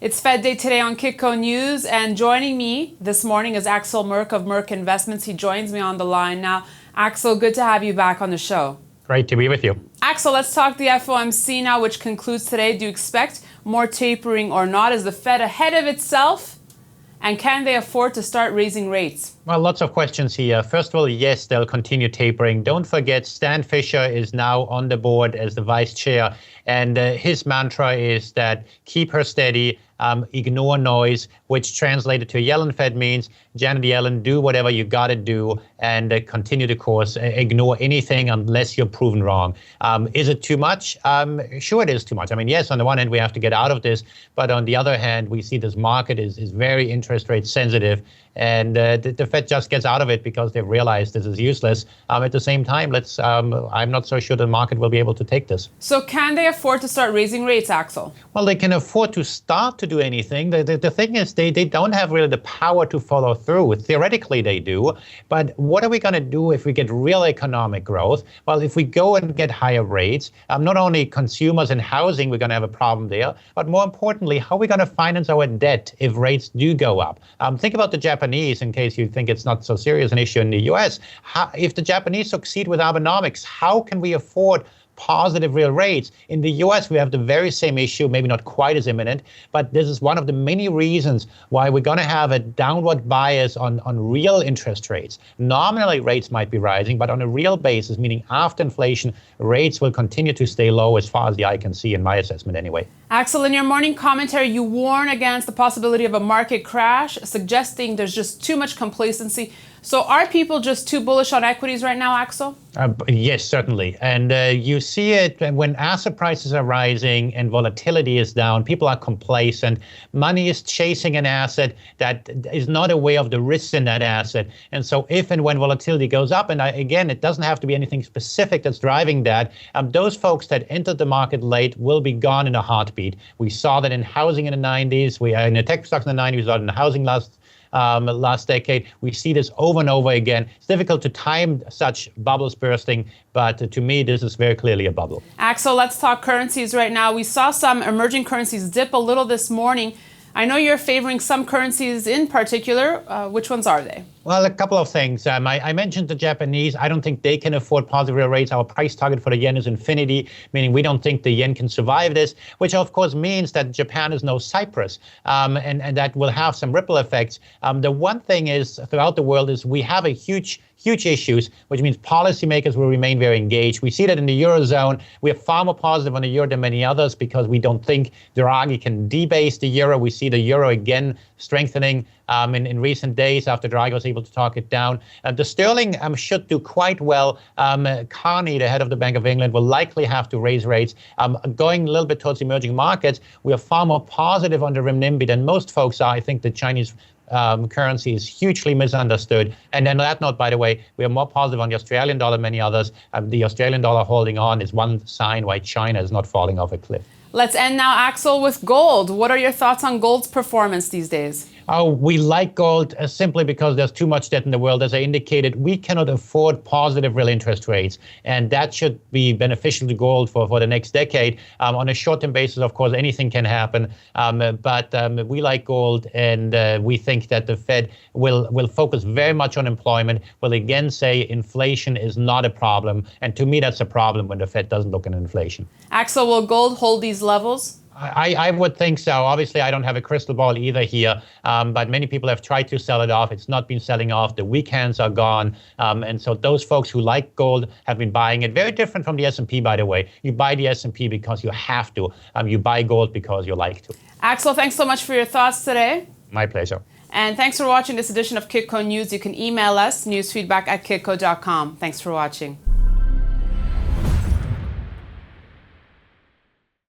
It's Fed Day today on Kitco News, and joining me this morning is Axel Merk of Merk Investments. He joins me on the line now. Axel, good to have you back on the show. Great to be with you. Axel, let's talk the FOMC now, which concludes today. Do you expect more tapering or not? Is the Fed ahead of itself? And can they afford to start raising rates? Well, lots of questions here. First of all, yes, they'll continue tapering. Don't forget, Stan Fischer is now on the board as the vice chair, and his mantra is that keep her steady, ignore noise, which translated to Yellen Fed means, Janet Yellen, do whatever you got to do and continue the course. Ignore anything unless you're proven wrong. Is it too much? Sure, it is too much. I mean, yes, on the one hand, we have to get out of this, but on the other hand, we see this market is very interest rate sensitive, and the Fed just gets out of it because they've realized this is useless. At the same time, I'm not so sure the market will be able to take this. So can they afford to start raising rates, Axel? Well, they can afford to start to do anything. The thing is, they don't have really the power to follow through. Theoretically, they do. But what are we going to do if we get real economic growth? Well, if we go and get higher rates, not only consumers and housing, we're going to have a problem there, but more importantly, how are we going to finance our debt if rates do go up? Think about the Japanese, in case you think it's not so serious an issue in the US. If the Japanese succeed with Abenomics, how can we afford positive real rates? In the US, we have the very same issue, maybe not quite as imminent, but this is one of the many reasons why we're going to have a downward bias on real interest rates. Nominally, rates might be rising, but on a real basis, meaning after inflation, rates will continue to stay low as far as the eye can see, in my assessment anyway. Axel, in your morning commentary, you warn against the possibility of a market crash, suggesting there's just too much complacency. So are people just too bullish on equities right now, Axel? Yes, certainly. And you see it when asset prices are rising and volatility is down, people are complacent. Money is chasing an asset that is not aware of the risks in that asset. And so if and when volatility goes up, and again, it doesn't have to be anything specific that's driving that, those folks that entered the market late will be gone in a heartbeat. We saw that in housing in the 90s. We in the tech stocks in the 90s. We saw it in the housing last decade. We see this over and over again. It's difficult to time such bubbles bursting, but to me, this is very clearly a bubble. Axel, let's talk currencies right now. We saw some emerging currencies dip a little this morning. I know you're favoring some currencies in particular. Which ones are they? Well, a couple of things. I mentioned the Japanese. I don't think they can afford positive real rates. Our price target for the yen is infinity, meaning we don't think the yen can survive this, which of course means that Japan is no Cyprus, and that will have some ripple effects. The one thing is throughout the world is we have a huge issues, which means policymakers will remain very engaged. We see that in the Eurozone. We are far more positive on the euro than many others because we don't think Draghi can debase the euro. We see the euro again strengthening in recent days after Draghi was able to talk it down. The sterling should do quite well. Carney, the head of the Bank of England, will likely have to raise rates. Going a little bit towards emerging markets, we are far more positive on the renminbi than most folks are. I think the Chinese currency is hugely misunderstood. And then on that note, by the way, we are more positive on the Australian dollar than many others. The Australian dollar holding on is one sign why China is not falling off a cliff. Let's end now, Axel, with gold. What are your thoughts on gold's performance these days? Oh, we like gold simply because there's too much debt in the world. As I indicated, we cannot afford positive real interest rates, and that should be beneficial to gold for the next decade. On a short-term basis, of course, anything can happen, but we like gold, and we think that the Fed will focus very much on employment, will again say inflation is not a problem, and to me, that's a problem when the Fed doesn't look at inflation. Axel, will gold hold these levels? I would think so. Obviously, I don't have a crystal ball either here, but many people have tried to sell it off. It's not been selling off. The weak hands are gone. And so those folks who like gold have been buying it. Very different from the S&P, by the way. You buy the S&P because you have to. You buy gold because you like to. Axel, thanks so much for your thoughts today. My pleasure. And thanks for watching this edition of Kitco News. You can email us, newsfeedback@kitco.com. Thanks for watching.